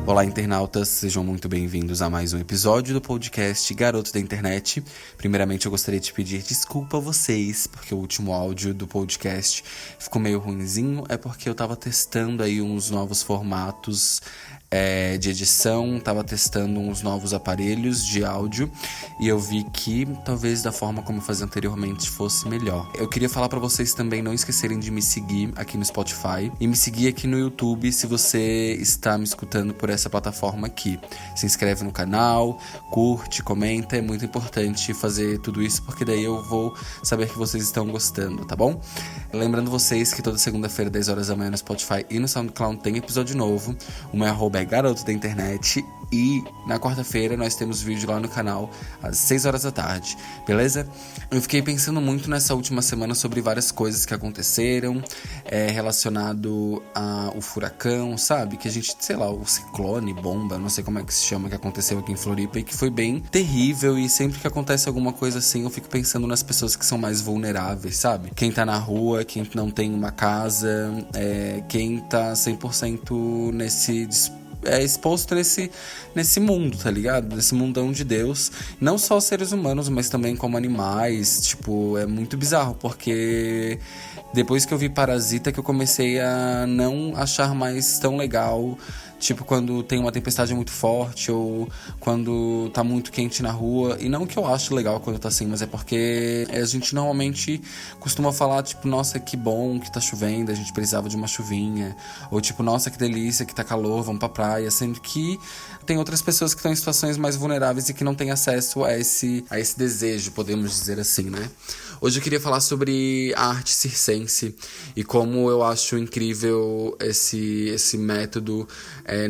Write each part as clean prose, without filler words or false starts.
Olá, internautas, sejam muito bem-vindos a mais um episódio do podcast Garoto da Internet. Primeiramente, eu gostaria de pedir desculpa a vocês, porque o último áudio do podcast ficou meio ruinzinho. É porque eu tava testando aí uns novos formatos de edição, tava testando uns novos aparelhos de áudio e eu vi que talvez da forma como eu fazia anteriormente fosse melhor. Eu queria falar pra vocês também não esquecerem de me seguir aqui no Spotify e me seguir aqui no YouTube se você está me escutando por essa plataforma aqui. Se inscreve no canal, curte, comenta, é muito importante fazer tudo isso porque daí eu vou saber que vocês estão gostando, tá bom? Lembrando vocês que toda segunda-feira, 10 horas da manhã no Spotify e no SoundCloud tem episódio novo. O meu arroba é Garoto da Internet e na quarta-feira nós temos vídeo lá no canal às 6 horas da tarde, beleza? Eu fiquei pensando muito nessa última semana sobre várias coisas que aconteceram relacionado ao furacão, sabe? Que a gente, sei lá, o ciclone, bomba, não sei como é que se chama, que aconteceu aqui em Floripa e que foi bem terrível. E sempre que acontece alguma coisa assim eu fico pensando nas pessoas que são mais vulneráveis, sabe? Quem tá na rua, quem não tem uma casa, quem tá 100% exposto nesse mundo, tá ligado? Nesse mundão de Deus. Não só seres humanos, mas também como animais. Tipo, é muito bizarro, porque depois que eu vi Parasita que eu comecei a não achar mais tão legal. Tipo, quando tem uma tempestade muito forte ou quando tá muito quente na rua. E não que eu acho legal quando tá assim, mas é porque a gente normalmente costuma falar, tipo, nossa, que bom que tá chovendo, a gente precisava de uma chuvinha. Ou tipo, nossa, que delícia que tá calor, vamos pra praia. Sendo que tem outras pessoas que estão em situações mais vulneráveis e que não têm acesso a esse desejo, podemos dizer assim, né? Hoje eu queria falar sobre a arte circense e como eu acho incrível esse método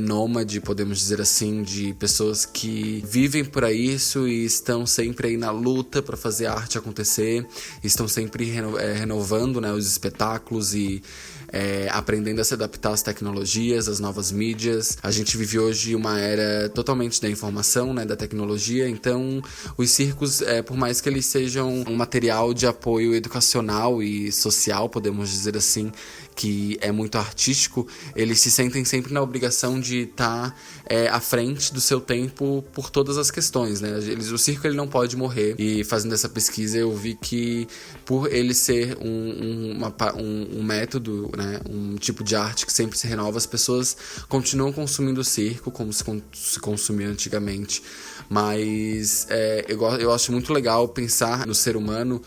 nômade, podemos dizer assim, de pessoas que vivem para isso e estão sempre aí na luta para fazer a arte acontecer, estão sempre renovando, né, os espetáculos e aprendendo a se adaptar às tecnologias, às novas mídias. A gente vive hoje uma era totalmente da informação, né, da tecnologia, então os circos, por mais que eles sejam um material de apoio educacional e social, podemos dizer assim, que é muito artístico, eles se sentem sempre na obrigação de estar à frente do seu tempo por todas as questões, né? O circo ele não pode morrer, e fazendo essa pesquisa eu vi que por ele ser um método, né, um tipo de arte que sempre se renova, as pessoas continuam consumindo o circo como se consumia antigamente. Mas eu acho muito legal pensar no ser humano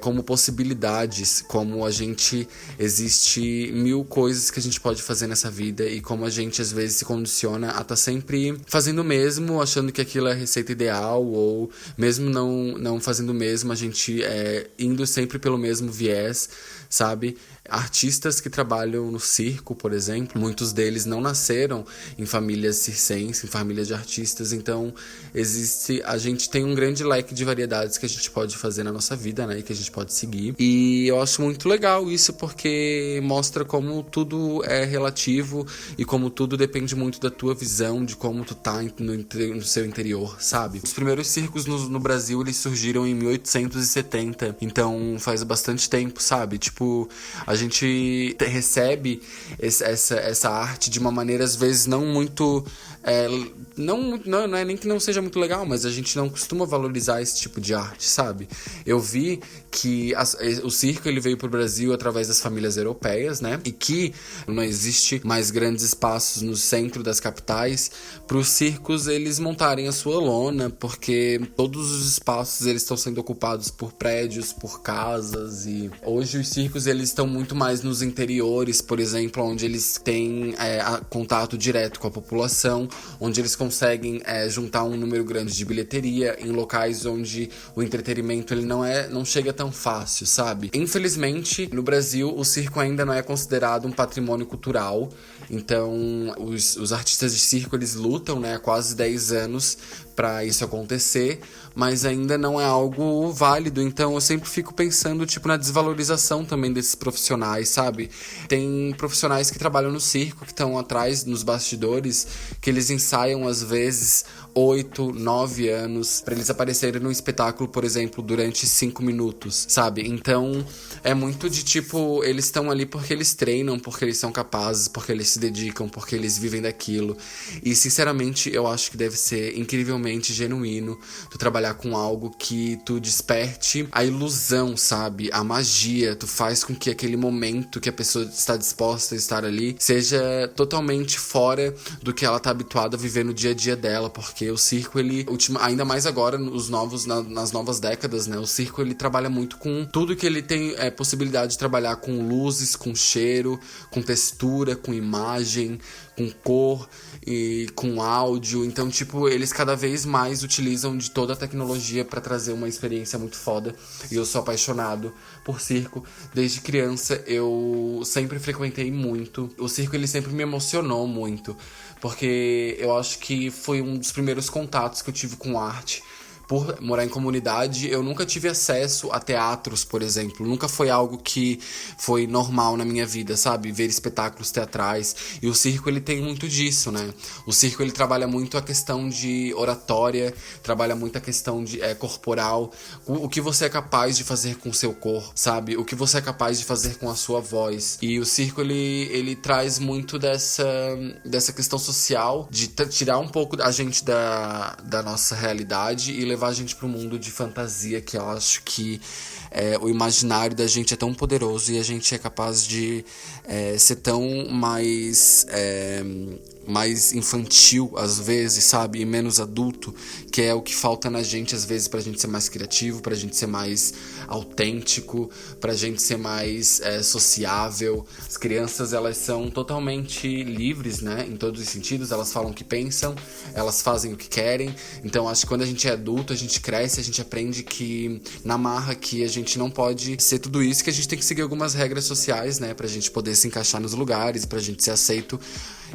como possibilidades, como a gente existe mil coisas que a gente pode fazer nessa vida e como a gente às vezes se condiciona a estar sempre fazendo o mesmo, achando que aquilo é a receita ideal, ou mesmo não fazendo o mesmo, a gente indo sempre pelo mesmo viés, sabe? Artistas que trabalham no circo, por exemplo, muitos deles não nasceram em famílias circenses, em famílias de artistas, então a gente tem um grande leque de variedades que a gente pode fazer na nossa vida, né, e que a gente pode seguir. E eu acho muito legal isso, porque mostra como tudo é relativo e como tudo depende muito da tua visão, de como tu tá no seu interior, sabe? Os primeiros circos no Brasil, eles surgiram em 1870, então faz bastante tempo, sabe? Tipo, a gente recebe essa arte de uma maneira, às vezes, não muito... Não é nem que não seja muito legal, mas a gente não costuma valorizar esse tipo de arte, sabe? Eu vi que o circo ele veio pro Brasil através das famílias europeias, né? E que não existe mais grandes espaços no centro das capitais para os circos eles montarem a sua lona, porque todos os espaços eles estão sendo ocupados por prédios, por casas, e hoje os circos eles estão muito mais nos interiores, por exemplo, onde eles têm contato direto com a população, onde eles conseguem juntar um número grande de bilheteria em locais onde o entretenimento ele não chega tão fácil, sabe? Infelizmente, no Brasil, o circo ainda não é considerado um patrimônio cultural, então os artistas de circo eles lutam, né, há quase 10 anos pra isso acontecer, mas ainda não é algo válido. Então eu sempre fico pensando, tipo, na desvalorização também desses profissionais, sabe? Tem profissionais que trabalham no circo, que estão atrás, nos bastidores, que eles ensaiam às vezes 8, 9 anos pra eles aparecerem no espetáculo, por exemplo, durante 5 minutos, sabe? Então é muito de tipo, eles estão ali porque eles treinam, porque eles são capazes, porque eles se dedicam, porque eles vivem daquilo. E sinceramente eu acho que deve ser incrivelmente genuíno tu trabalhar com algo que tu desperte a ilusão, sabe? A magia, tu faz com que aquele momento que a pessoa está disposta a estar ali seja totalmente fora do que ela tá habituada a viver no dia a dia dela, porque o circo, ele, ainda mais agora, nas novas décadas, né? O circo, ele trabalha muito com tudo que ele tem possibilidade de trabalhar, com luzes, com cheiro, com textura, com imagem, com cor e com áudio. Então, tipo, eles cada vez mais utilizam de toda a tecnologia pra trazer uma experiência muito foda. E eu sou apaixonado por circo. Desde criança, eu sempre frequentei muito. O circo, ele sempre me emocionou muito, porque eu acho que foi um dos primeiros contatos que eu tive com arte. Por morar em comunidade, eu nunca tive acesso a teatros, por exemplo. Nunca foi algo que foi normal na minha vida, sabe? Ver espetáculos teatrais. E o circo, ele tem muito disso, né? O circo, ele trabalha muito a questão de oratória, trabalha muito a questão de corporal. O que você é capaz de fazer com o seu corpo, sabe? O que você é capaz de fazer com a sua voz. E o circo, ele traz muito dessa questão social, de tirar um pouco a gente da nossa realidade e levar a gente para um mundo de fantasia, que eu acho que o imaginário da gente é tão poderoso e a gente é capaz de ser tão mais infantil às vezes, sabe? E menos adulto, que é o que falta na gente às vezes pra gente ser mais criativo, pra gente ser mais autêntico, pra gente ser mais sociável. As crianças, elas são totalmente livres, né? Em todos os sentidos, elas falam o que pensam, elas fazem o que querem. Então acho que quando a gente é adulto, a gente cresce, a gente aprende que na marra que a gente não pode ser tudo isso, que a gente tem que seguir algumas regras sociais, né? Pra gente poder se encaixar nos lugares, pra gente ser aceito.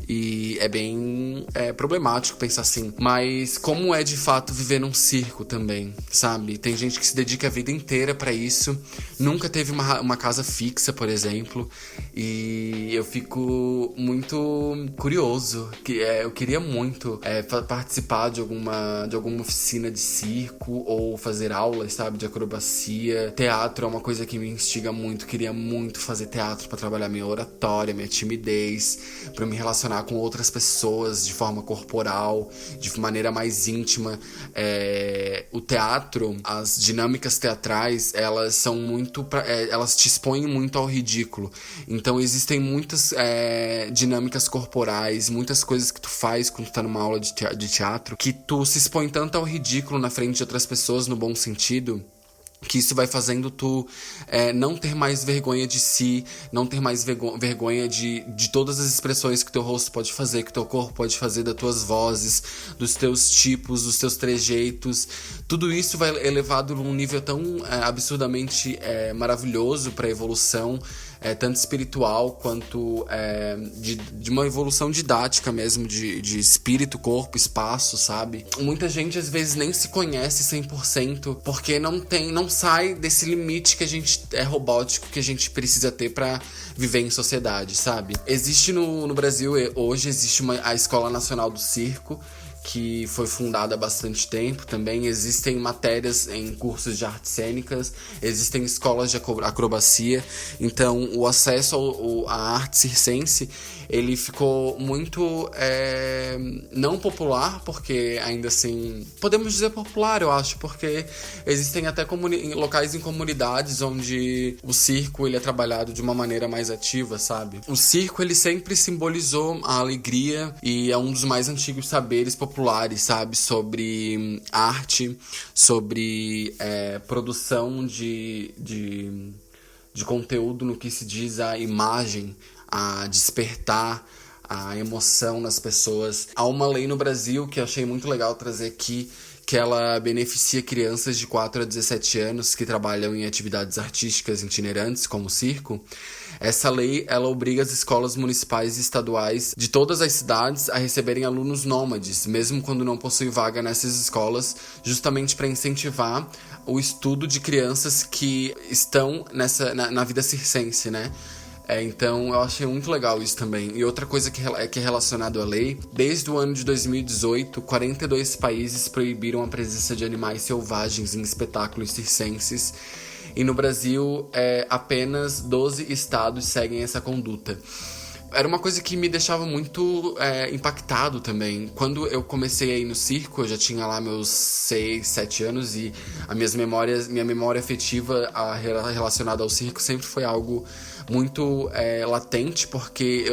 E é bem problemático pensar assim. Mas como é de fato viver num circo também, sabe? Tem gente que se dedica a vida inteira pra isso. Nunca teve uma casa fixa, por exemplo. E eu fico muito curioso. Eu queria muito participar de alguma oficina de circo ou fazer aulas, sabe? De acrobacia. Teatro é uma coisa que me instiga muito. Queria muito fazer teatro pra trabalhar minha oratória, minha timidez, pra me relacionar com outras pessoas de forma corporal, de maneira mais íntima. O teatro, as dinâmicas teatrais, elas são muito elas te expõem muito ao ridículo. Então existem muitas dinâmicas corporais, muitas coisas que tu faz quando tu tá numa aula de teatro, que tu se expõe tanto ao ridículo na frente de outras pessoas, no bom sentido, que isso vai fazendo tu não ter mais vergonha de si, não ter mais vergonha de todas as expressões que teu rosto pode fazer, que teu corpo pode fazer, das tuas vozes, dos teus tipos, dos teus trejeitos. Tudo isso vai elevado num nível tão absurdamente maravilhoso para a evolução, tanto espiritual quanto de uma evolução didática mesmo, de espírito, corpo, espaço, sabe? Muita gente às vezes nem se conhece 100% porque não sai desse limite que a gente robótico, que a gente precisa ter pra viver em sociedade, sabe? Existe no Brasil, hoje existe a Escola Nacional do Circo, que foi fundada há bastante tempo também. Existem matérias em cursos de artes cênicas, existem escolas de acrobacia. Então o acesso à arte circense, ele ficou muito não popular, porque ainda assim podemos dizer popular, eu acho, porque existem até locais em comunidades onde o circo, ele é trabalhado de uma maneira mais ativa, sabe? O circo, ele sempre simbolizou a alegria e é um dos mais antigos saberes populares, sabe? Sobre arte, sobre produção de conteúdo no que se diz a imagem, a despertar a emoção nas pessoas. Há uma lei no Brasil que eu achei muito legal trazer aqui, que ela beneficia crianças de 4 a 17 anos que trabalham em atividades artísticas itinerantes, como o circo. Essa lei, ela obriga as escolas municipais e estaduais de todas as cidades a receberem alunos nômades, mesmo quando não possui vaga nessas escolas, justamente para incentivar o estudo de crianças que estão na vida circense, né? Então eu achei muito legal isso também. E outra coisa que é relacionado à lei, desde o ano de 2018, 42 países proibiram a presença de animais selvagens em espetáculos circenses. E no Brasil, apenas 12 estados seguem essa conduta. Era uma coisa que me deixava muito impactado também. Quando eu comecei a ir no circo, eu já tinha lá meus 6, 7 anos e minha memória afetiva relacionada ao circo sempre foi algo muito latente, porque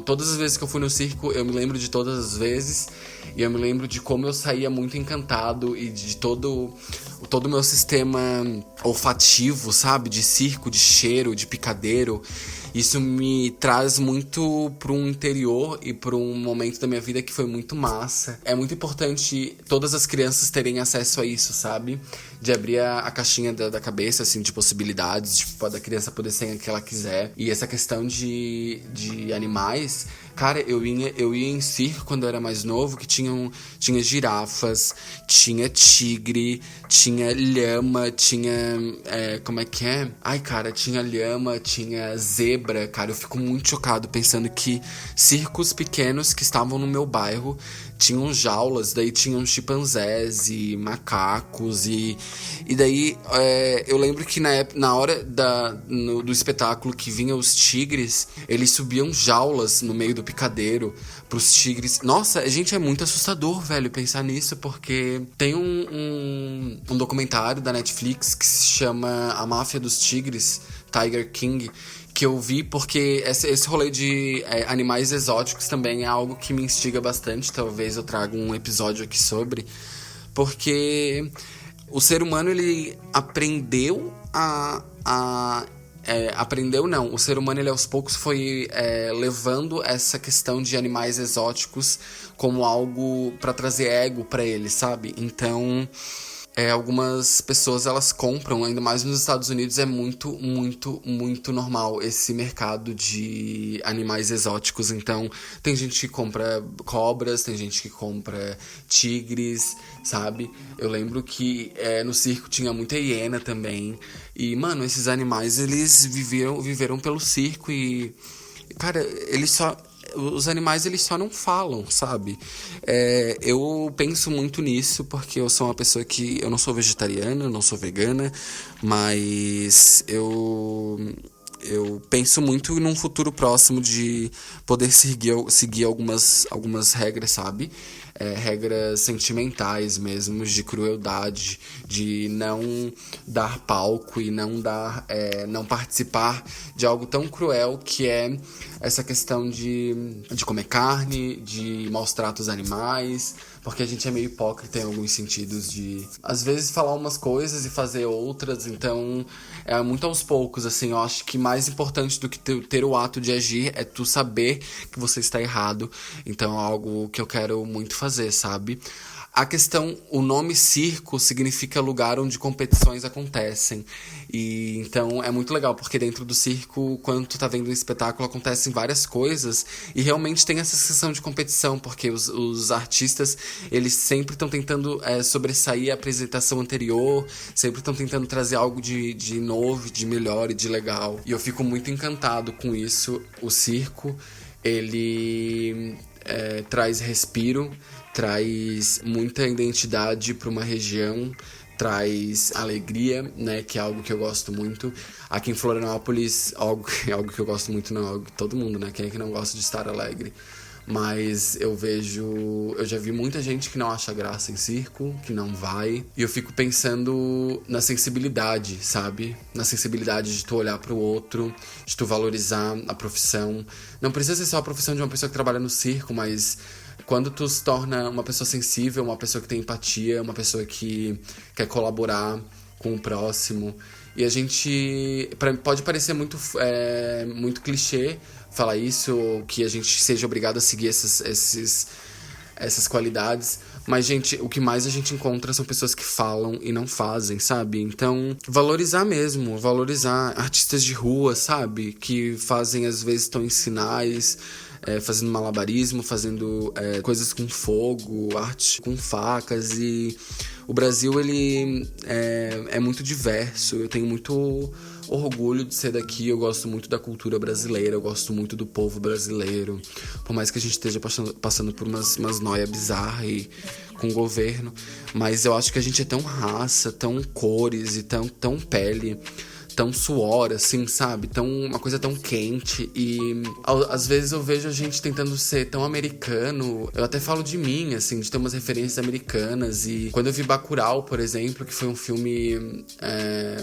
todas as vezes que eu fui no circo, eu me lembro de todas as vezes e eu me lembro de como eu saía muito encantado e de todo o meu sistema olfativo, sabe? De circo, de cheiro, de picadeiro. Isso me traz muito para um interior e para um momento da minha vida que foi muito massa. É muito importante todas as crianças terem acesso a isso, sabe? De abrir a caixinha da cabeça, assim, de possibilidades, tipo, da criança poder ser o que ela quiser. E essa questão de animais... Cara, eu ia em circo quando eu era mais novo, que tinha girafas, tinha tigre, tinha lhama, tinha... como é que é? Ai, cara, tinha lhama, tinha zebra. Cara, eu fico muito chocado pensando que circos pequenos que estavam no meu bairro tinham jaulas, daí tinham chimpanzés e macacos e daí eu lembro que na hora do espetáculo que vinham os tigres, eles subiam jaulas no meio do picadeiro pros tigres. Nossa, gente, é muito assustador, velho, pensar nisso, porque tem um documentário da Netflix que se chama A Máfia dos Tigres, Tiger King, que eu vi porque esse rolê de animais exóticos também é algo que me instiga bastante. Talvez eu traga um episódio aqui sobre, porque o ser humano, ele aprendeu o ser humano, ele aos poucos foi levando essa questão de animais exóticos como algo pra trazer ego pra ele, sabe? Então... algumas pessoas, elas compram, ainda mais nos Estados Unidos, é muito, muito, muito normal esse mercado de animais exóticos. Então, tem gente que compra cobras, tem gente que compra tigres, sabe? Eu lembro que no circo tinha muita hiena também. E, mano, esses animais, eles viveram pelo circo e... Cara, os animais, eles só não falam, sabe? Eu penso muito nisso porque eu sou uma pessoa que... Eu não sou vegetariana, não sou vegana, mas eu penso muito num futuro próximo de poder seguir algumas regras, sabe? Regras sentimentais mesmo, de crueldade, de não dar palco e não participar de algo tão cruel que é essa questão de comer carne, de maus tratos animais, porque a gente é meio hipócrita em alguns sentidos de, às vezes, falar umas coisas e fazer outras. Então, é muito aos poucos, assim. Eu acho que mais importante do que ter o ato de agir é tu saber que você está errado. Então, é algo que eu quero muito fazer, sabe? A questão, o nome circo significa lugar onde competições acontecem. E então é muito legal, porque dentro do circo, quando tu tá vendo um espetáculo, acontecem várias coisas e realmente tem essa sensação de competição, porque os artistas, eles sempre estão tentando sobressair a apresentação anterior, sempre estão tentando trazer algo de novo, de melhor e de legal. E eu fico muito encantado com isso. O circo, ele traz respiro, traz muita identidade para uma região, traz alegria, né, que é algo que eu gosto muito. Aqui em Florianópolis, algo que eu gosto muito, não, algo que todo mundo, né, quem é que não gosta de estar alegre? Mas eu já vi muita gente que não acha graça em circo, que não vai. E eu fico pensando na sensibilidade, sabe? Na sensibilidade de tu olhar pro outro, de tu valorizar a profissão. Não precisa ser só a profissão de uma pessoa que trabalha no circo, mas quando tu se torna uma pessoa sensível, uma pessoa que tem empatia, uma pessoa que quer colaborar com o próximo. E a gente... Pode parecer muito clichê falar isso, ou que a gente seja obrigado a seguir essas qualidades, Mas, gente, o que mais a gente encontra são pessoas que falam e não fazem, sabe? Então, valorizar mesmo, valorizar artistas de rua, sabe? Que fazem, às vezes, estão em sinais, fazendo malabarismo, fazendo coisas com fogo, arte com facas. E o Brasil, ele é muito diverso. Eu tenho muito orgulho de ser daqui, eu gosto muito da cultura brasileira, eu gosto muito do povo brasileiro. Por mais que a gente esteja passando por umas noias bizarras e com o governo, mas eu acho que a gente é tão raça, tão cores e tão pele, tão suor, assim, sabe? Uma coisa tão quente. E às vezes eu vejo a gente tentando ser tão americano. Eu até falo de mim, assim, de ter umas referências americanas. E quando eu vi Bacurau, por exemplo, que foi um filme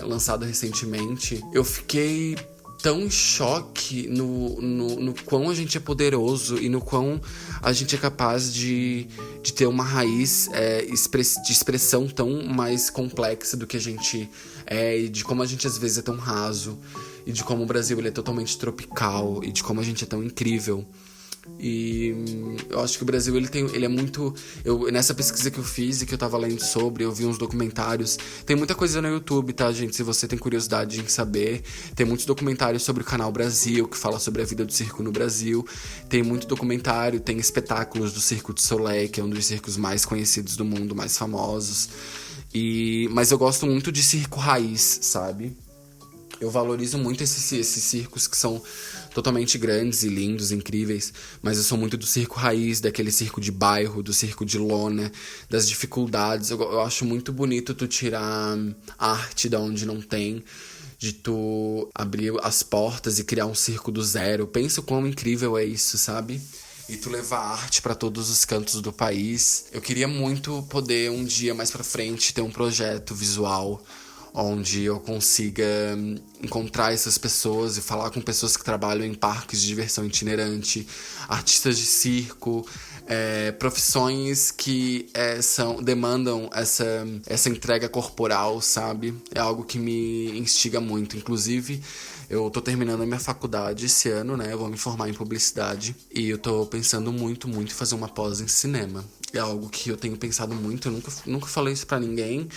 lançado recentemente, eu fiquei tão em choque no quão a gente é poderoso e no quão a gente é capaz de ter uma raiz de expressão tão mais complexa do que a gente e de como a gente às vezes é tão raso, e de como o Brasil ele é totalmente tropical, e de como a gente é tão incrível. E eu acho que o Brasil ele é muito... nessa pesquisa que eu fiz e que eu tava lendo sobre, eu vi uns documentários. Tem muita coisa no YouTube, tá, gente? Se você tem curiosidade em saber, tem muitos documentários sobre o Canal Brasil, que fala sobre a vida do circo no Brasil. Tem muito documentário, tem espetáculos do Circo du Soleil, que é um dos circos mais conhecidos do mundo, mais famosos. Mas eu gosto muito de circo raiz, sabe? Eu valorizo muito esses circos que são totalmente grandes e lindos, incríveis, mas eu sou muito do circo raiz, daquele circo de bairro, do circo de lona, das dificuldades. Eu acho muito bonito tu tirar arte da onde não tem, de tu abrir as portas e criar um circo do zero. Pensa quão incrível é isso, sabe? E tu levar arte pra todos os cantos do país. Eu queria muito poder um dia mais pra frente ter um projeto visual onde eu consiga encontrar essas pessoas e falar com pessoas que trabalham em parques de diversão itinerante, artistas de circo, profissões que demandam essa entrega corporal, sabe? É algo que me instiga muito. Inclusive, eu tô terminando a minha faculdade esse ano, né? Eu vou me formar em publicidade e eu tô pensando muito em fazer uma pós em cinema. É algo que eu tenho pensado muito, eu nunca falei isso pra ninguém,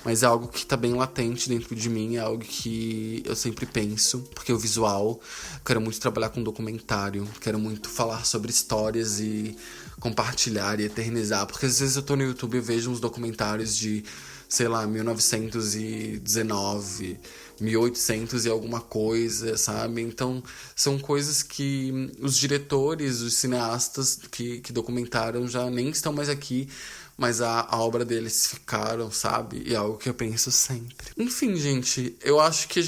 mas é algo que tá bem latente dentro de mim, é algo que eu sempre penso, porque o visual, quero muito trabalhar com documentário, quero muito falar sobre histórias e compartilhar e eternizar, porque às vezes eu tô no YouTube e vejo uns documentários de, sei lá, 1919, 1800 e alguma coisa, sabe? Então, são coisas que os diretores, os cineastas que documentaram já nem estão mais aqui, mas a obra deles ficaram, sabe? E é algo que eu penso sempre. Enfim, gente, eu acho que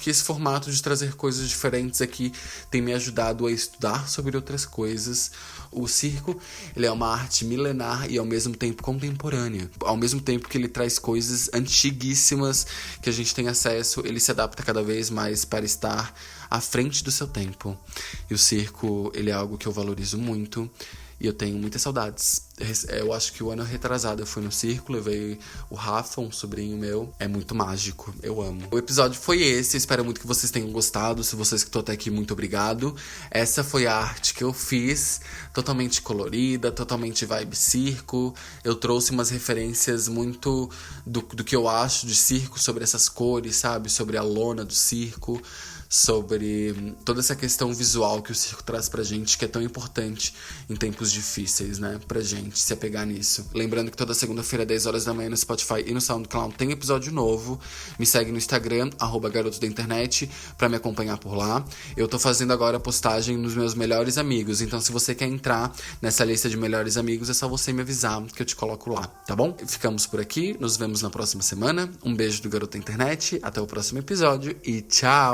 esse formato de trazer coisas diferentes aqui tem me ajudado a estudar sobre outras coisas. O circo, ele é uma arte milenar e ao mesmo tempo contemporânea. Ao mesmo tempo que ele traz coisas antiguíssimas que a gente tem acesso, ele se adapta cada vez mais para estar à frente do seu tempo. E o circo, ele é algo que eu valorizo muito. E eu tenho muitas saudades. Eu acho que o ano retrasado eu fui no circo, levei o Rafa, um sobrinho meu. É muito mágico, eu amo. O episódio foi esse, espero muito que vocês tenham gostado. Se vocês que estão até aqui, muito obrigado. Essa foi a arte que eu fiz, totalmente colorida, totalmente vibe circo. Eu trouxe umas referências muito do que eu acho de circo, sobre essas cores, sabe? Sobre a lona do circo, sobre toda essa questão visual que o circo traz pra gente, que é tão importante em tempos difíceis, né? Pra gente se apegar nisso. Lembrando que toda segunda-feira, 10 horas da manhã, no Spotify e no SoundCloud tem episódio novo. Me segue no Instagram, @garotodainternet, pra me acompanhar por lá. Eu tô fazendo agora postagem nos meus melhores amigos, então se você quer entrar nessa lista de melhores amigos, é só você me avisar que eu te coloco lá, tá bom? Ficamos por aqui, nos vemos na próxima semana. Um beijo do Garoto da Internet, até o próximo episódio e tchau!